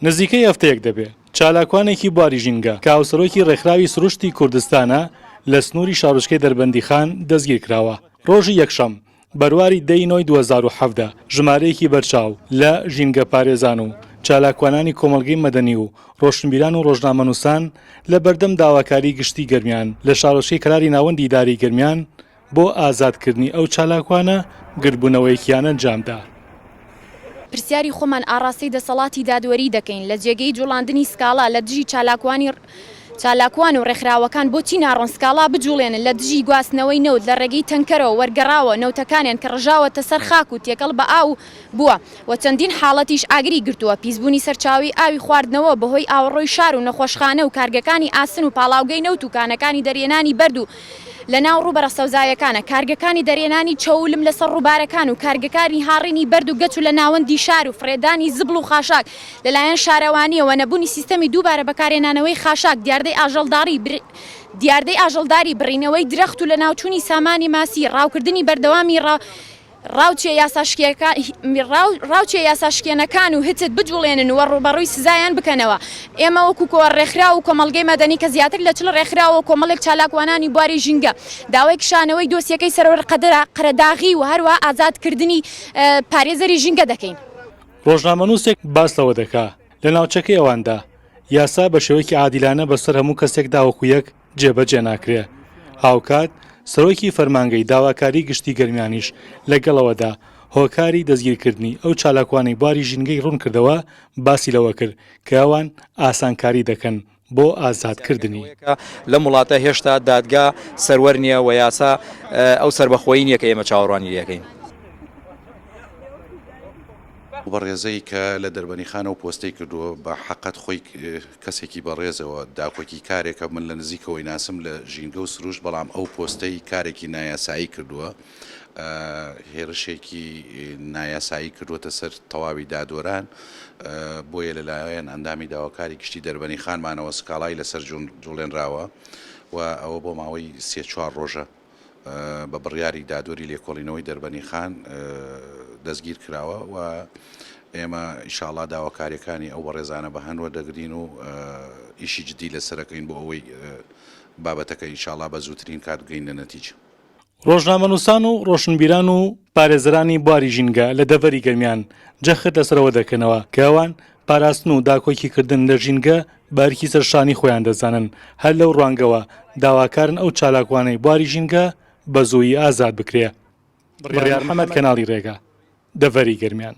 نزیکەی هەفتەیەک دەبێت چالاکوانێکی بواری ژینگە کە هاوسەرۆکی ڕێکخراوی سروشتی کوردستانە لە سنووری شارۆچکەی دەربەندیخان دەستگیر کراوە. ڕۆژی یەکشەم بەرواری 10 2017 ژمارەیەکی بەرچاو لە ژینگە پارێزان و چالاکوانانی کۆمەڵگەی مەدەنی و ڕۆشنبیران و ڕۆژنامەنووسان لە بەردەم داواکاری گشتی گەرمیان لە شارۆچکەی کەراری ناوەندی داری گەرمیان بۆ ئازادکردنی ئەو چالاکوانە گرتبوونەوەیەکیان ئەنجامدا. پرسیاری خۆمان ئاڕاستی دەسەڵاتی دادوەری دەکەین لە جێگەی جوڵاندنی سکاڵا لە دژی چالاکوان و ڕێکخراوەکان بۆچی ناڕۆن سکاڵا بجوڵێنن لە دژی گواستنەوەی نەوت لە ڕێگەی تەنکەرەوە وەرگەڕاوە نەوتەکانیان کە ڕژاوەتە سەر خاک و تێکەڵ بە ئاو بووە و چەندین حاڵەتیش ئاگری گرتووە پیسبوونی سەرچاوی ئاوی خواردنەوە بەهۆی ئاوەڕۆی شار و نەخۆشخانە و کارگەکانی ئاسن و پاڵاوگەی نەوت و کانەکانی دەرێنانی بەرد و لە ناو ڕوبەرە سەوزایەکانە کارگەکانی دەرێنانی چەولم لەسەر ڕووبارەکان و کارگەکانی هاڕینی بەرد و گەچ و لە ناوەندی شار و فرێدانی زبڵ و خاشاک لەلایەن شارەوانیەوە نەبوونی سیستەمی دووبارە بەکارهێنانەوەی خاشاک دیاردەی ئاژەڵداری بڕینەوەی درەخت و لە ناوچوونی سامانی ماسی ڕاوکردنی بەردەوامی ڕاوچێ یاساشکێنەکان و هتت بجوڵێنن و ڕوبەڕووی سزایان بکەنەوە. ئێمە وەکو کۆ ڕێکخرا و کۆمەڵگەی مەدەنی کە زیاتر لە 40 ڕێکخراوە کۆمەڵێک چالاکوانانی بواری ژینگە داوای کشانەوەی دۆسیەکەی سەرۆر قەرەداغی و هەروە ئازادکردنی پارێزەری ژینگە دەکەین. ڕۆژنامەنووسێک باس لەوە دەکا لە ناوچەکەی ئەواندا یاسا بە شێوەیەکی عادیلانە بەسەر هەموو کەسێکدا وەکو یەک جێبەجێ ناکرێ. هاوکات سەرۆکی فەرمانگەی داواکاری گشتی گەرمیانیش لەگەڵەوەدا هۆکاری دەستگیرکردنی ئەو چالاکوانەی بواری ژینگەی ڕوون کردەوە باسی لەوە کرد کە ئەوان ئاسانکاری دەکەن بۆ ئازادکردنی. لە وڵاتە هێشتا دادگا سەروەر نییە و یاسا ئەو سەربەخۆیی نییە کە ئێمە چاوەڕوانی لەکەین. بەڕێزەی کە لە دەربەنیخانە و پۆستەی کردووە بە حەقەت خۆی کەسێکی بەڕێزەوە داکۆکی کارێکە من لە نزیکەوەی ناسم لە ژینگە و سروش بەڵام ئەو پۆستەی کارێکی نایاسایی کردووە هێرشێکی نایاسایی کردووەتە سەر تەواوی دادوەران بۆیە لەلایەن ئەندامی داواکاری گشتی دەربەنیخانمانەوە سکاڵای لەسەر جوڵێنراوە و ئەوە بۆ ماوەی 3-4 ڕۆژە بە بڕیاری دادوەری لێکۆڵینەوەی دەربەنیخان دەستگیر کراوە و ئێمە ئیشاڵا داواکاریەکانی ئەو بەڕێزانە بە هەنوە دەگرین و ئیشی جدی لەسەرەکەین بۆ ئەوەی بابەتەکە ئیشاڵا بە زووترین کات بگەین لە نەتیجە. ڕۆژنامەنووسان و ڕۆشنبیران و پارێزەرانی بواری ژینگە لە دەڤەری گەرمیان جەخت لەسەرەوە دەکەنەوە کە ئەوان پاراستن و داکۆکیکردن لە ژینگە بارکی سەرشانی خۆیان دەزانن هەر لەو ڕوانگەوە داواکارن ئەو چالاکوانەی بواری ژینگە بە زوویی ئازاد بکرێ. بڕیار محەممەد کەناڵی ڕێگا دەڤەری گەرمیان.